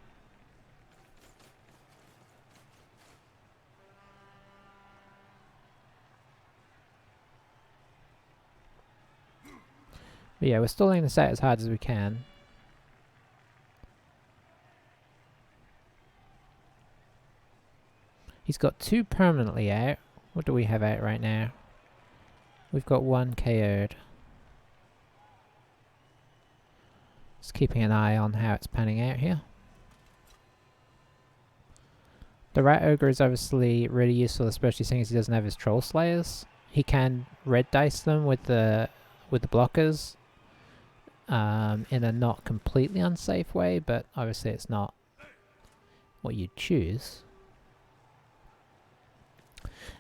But yeah, we're stalling this out as hard as we can. He's got 2 permanently out. What do we have out right now? We've got 1 KO'd. Just keeping an eye on how it's panning out here. The Rat Ogre is obviously really useful, especially seeing as he doesn't have his Troll Slayers. He can red dice them with the blockers in a not completely unsafe way, but obviously it's not what you'd choose.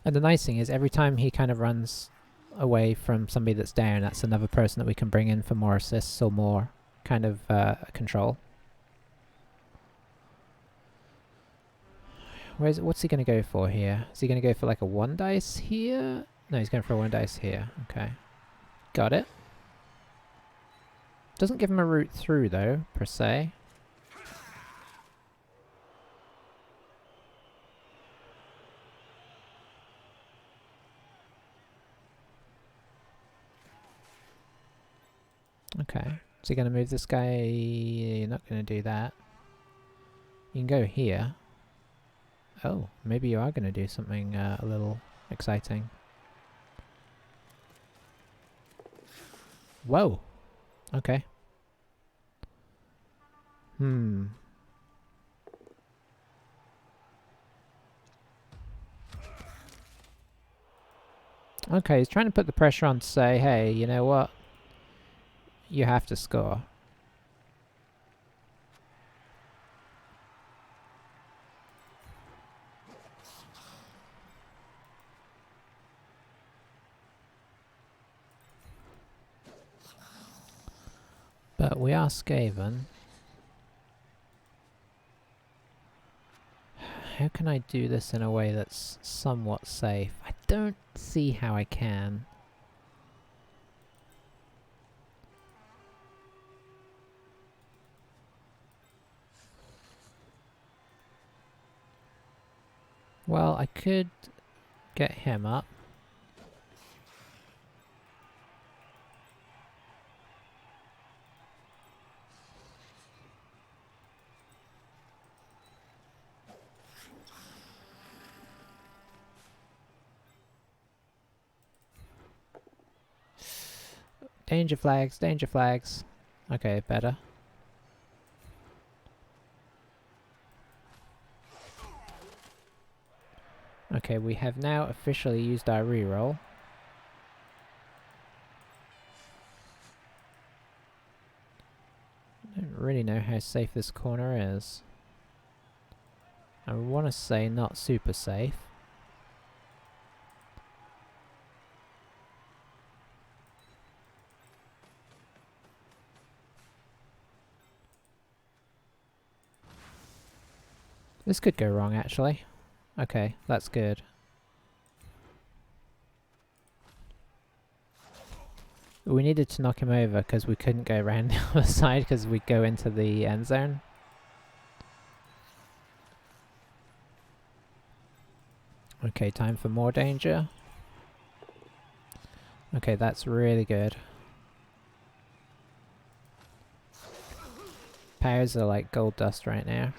And the nice thing is every time he kind of runs away from somebody that's down, that's another person that we can bring in for more assists or more kind of control. What's he going to go for here? Is he going to go for like a 1 dice here? No, he's going for a 1 dice here. Okay. Got it. Doesn't give him a route through though, per se. Okay. Is he going to move this guy? You're not going to do that. You can go here. Oh, maybe you are going to do something a little exciting. Whoa! Okay. Okay, he's trying to put the pressure on to say, hey, you know what? You have to score. But we are Skaven. How can I do this in a way that's somewhat safe? I don't see how I can. Well, I could get him up. Danger flags, danger flags. Okay, better. Okay, we have now officially used our reroll. I don't really know how safe this corner is. I want to say not super safe. This could go wrong, actually. Okay, that's good. We needed to knock him over because we couldn't go around the other side because we'd go into the end zone. Okay, time for more danger. Okay, that's really good. Powers are like gold dust right now.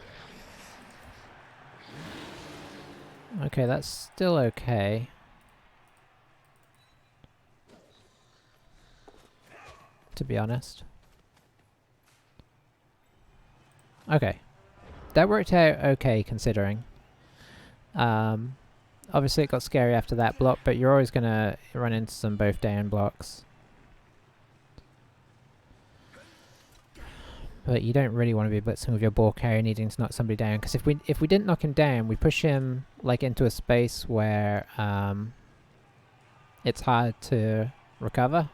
Okay, that's still okay. To be honest. Okay. That worked out okay, considering. Obviously it got scary after that block, but you're always going to run into some both down blocks. But you don't really want to be blitzing with your ball carrier needing to knock somebody down, because if we didn't knock him down, we push him like into a space where it's hard to recover.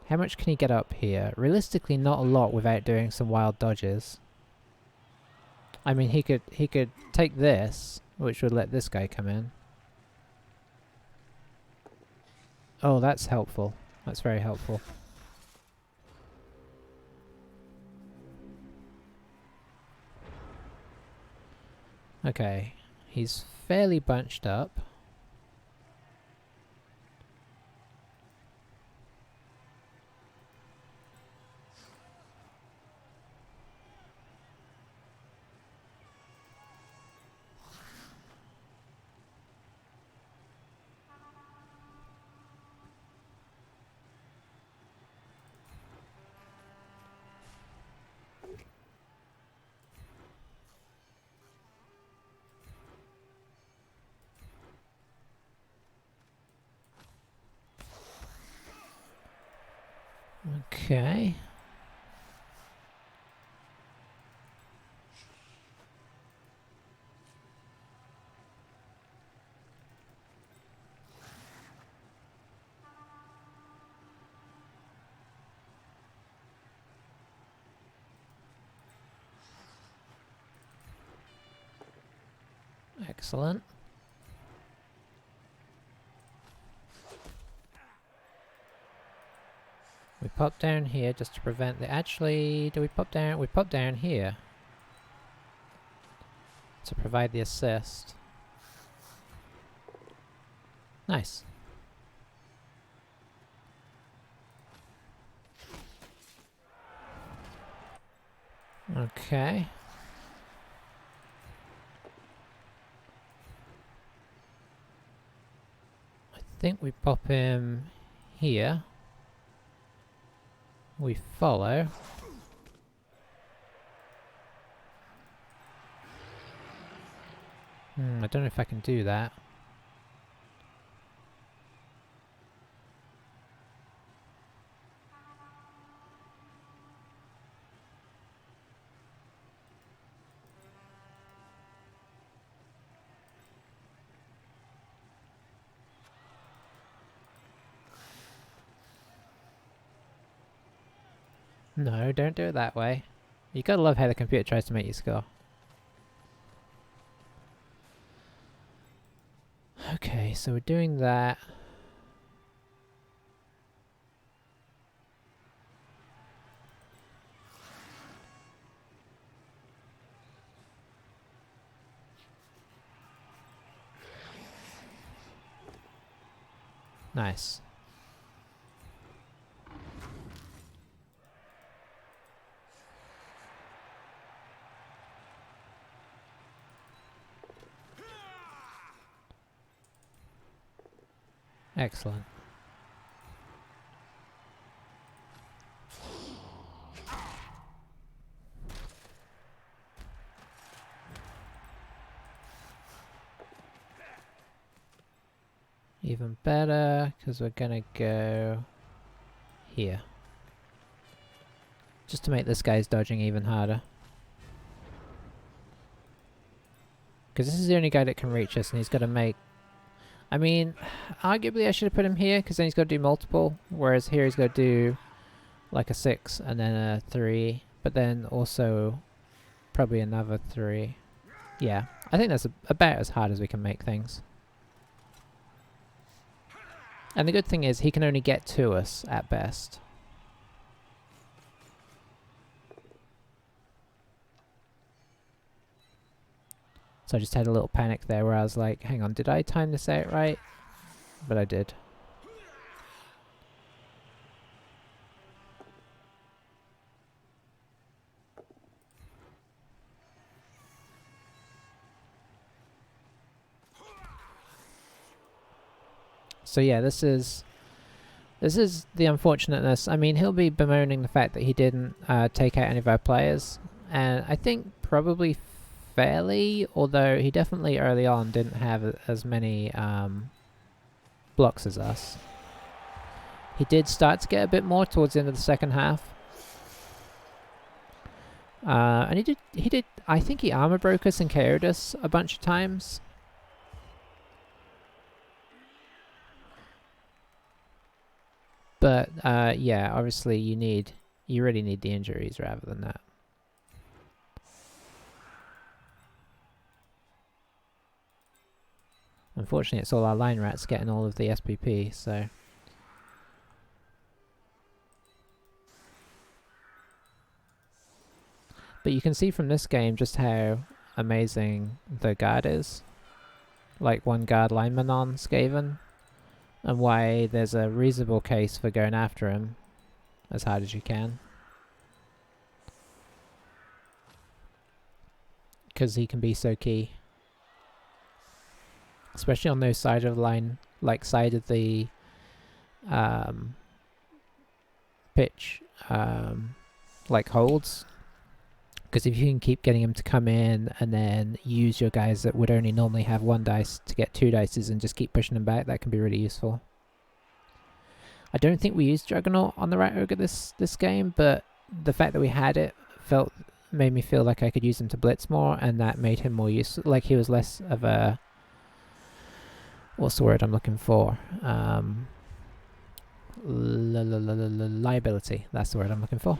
How much can he get up here? Realistically, not a lot without doing some wild dodges. I mean, he could take this, which would let this guy come in. Oh, that's helpful. That's very helpful. Okay, he's fairly bunched up. Okay. Excellent. We pop down here just to prevent the... Actually, do we pop down? We pop down here to provide the assist. Nice. Okay. I think we pop him here. We follow. I don't know if I can do that. No, don't do it that way. You gotta love how the computer tries to make you score. Okay, so we're doing that. Nice. Excellent. Even better, because we're gonna go here. Just to make this guy's dodging even harder. Because this is the only guy that can reach us, and he's got to make... I mean, arguably I should have put him here, because then he's got to do multiple, whereas here he's got to do like a 6 and then a 3, but then also probably another 3. Yeah, I think that's about as hard as we can make things. And the good thing is he can only get to us at best. So I just had a little panic there where I was like, hang on, did I time this out right? But I did. So yeah, this is the unfortunateness. I mean, he'll be bemoaning the fact that he didn't take out any of our players, and I think probably fairly, although he definitely early on didn't have as many blocks as us. He did start to get a bit more towards the end of the second half. And he did, I think he armor broke us and KO'd us a bunch of times. But yeah, obviously you really need the injuries rather than that. Unfortunately, it's all our line rats getting all of the SPP, so... But you can see from this game just how amazing the guard is. Like one guard lineman on Skaven. And why there's a reasonable case for going after him as hard as you can. Because he can be so key. Especially on those side of the line, like side of the pitch, like holds. Because if you can keep getting him to come in and then use your guys that would only normally have 1 dice to get 2 dices and just keep pushing them back, that can be really useful. I don't think we used Juggernaut on the Rat Ogre this game, but the fact that we had it made me feel like I could use him to blitz more, and that made him more useful. Like he was less of a... What's the word I'm looking for? Liability. That's the word I'm looking for.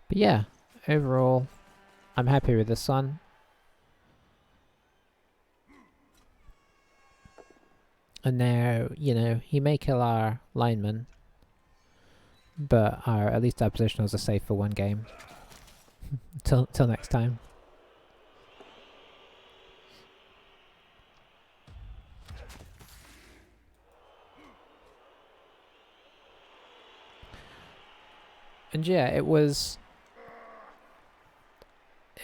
But yeah, overall, I'm happy with this one. And now, you know, he may kill our lineman, but at least our positionals are safe for 1 game. Till next time. And yeah, it was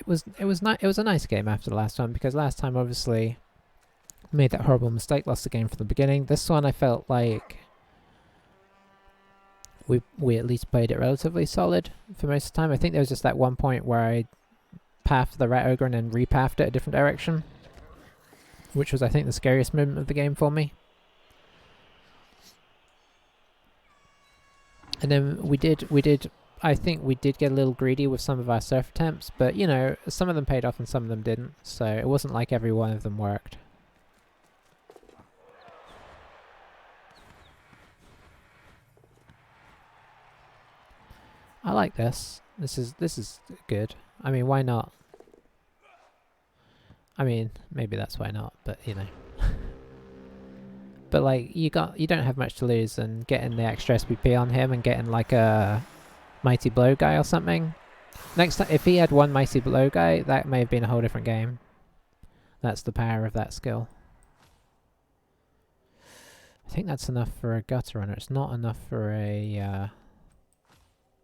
a nice game after the last one, because last time obviously made that horrible mistake, lost the game from the beginning. This one I felt like we at least played it relatively solid for most of the time. I think there was just that one point where I pathed the Rat Ogre and then repathed it a different direction, which was I think the scariest moment of the game for me. And then I think we did get a little greedy with some of our surf attempts, but you know, some of them paid off and some of them didn't, so it wasn't like every one of them worked. I like this. This is good. I mean, why not? I mean, maybe that's why not, but you know. But like, you don't have much to lose, and getting the extra SPP on him and getting like a Mighty Blow guy or something. Next time, if he had 1 Mighty Blow guy, that may have been a whole different game. That's the power of that skill. I think that's enough for a Gutter Runner. It's not enough for a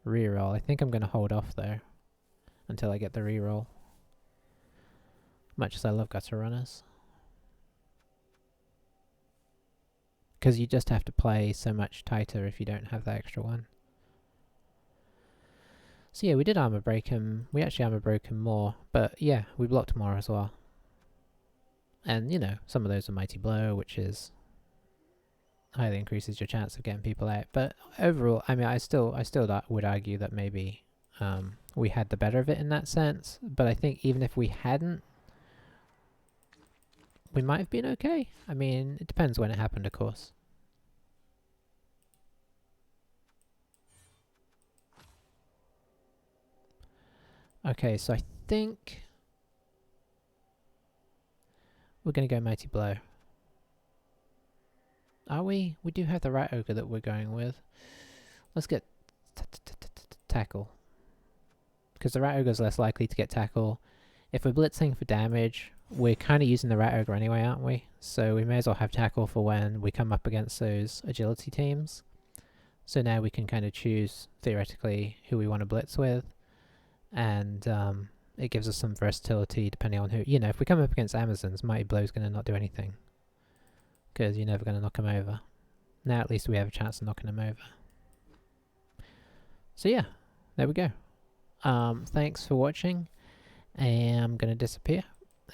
reroll. I think I'm going to hold off though until I get the reroll. Much as I love Gutter Runners. Because you just have to play so much tighter if you don't have that extra one. So yeah, we did armor break him. We actually armor broke him more, but yeah, we blocked more as well. And you know, some of those are Mighty Blow, which is highly increases your chance of getting people out. But overall, I mean, I still would argue that maybe we had the better of it in that sense. But I think even if we hadn't, we might have been okay. I mean, it depends when it happened, of course. Okay, so I think we're going to go Mighty Blow. Are we? We do have the Rat Ogre that we're going with. Let's get Tackle. Because the Rat Ogre's less likely to get Tackle. If we're blitzing for damage, we're kind of using the Rat Ogre anyway, aren't we? So we may as well have Tackle for when we come up against those agility teams. So now we can kind of choose, theoretically, who we want to blitz with. And it gives us some versatility depending on who... You know, if we come up against Amazons, Mighty Blow's going to not do anything. Because you're never going to knock them over. Now at least we have a chance of knocking them over. So yeah, there we go. Thanks for watching. I'm going to disappear.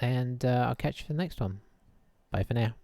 And I'll catch you for the next one. Bye for now.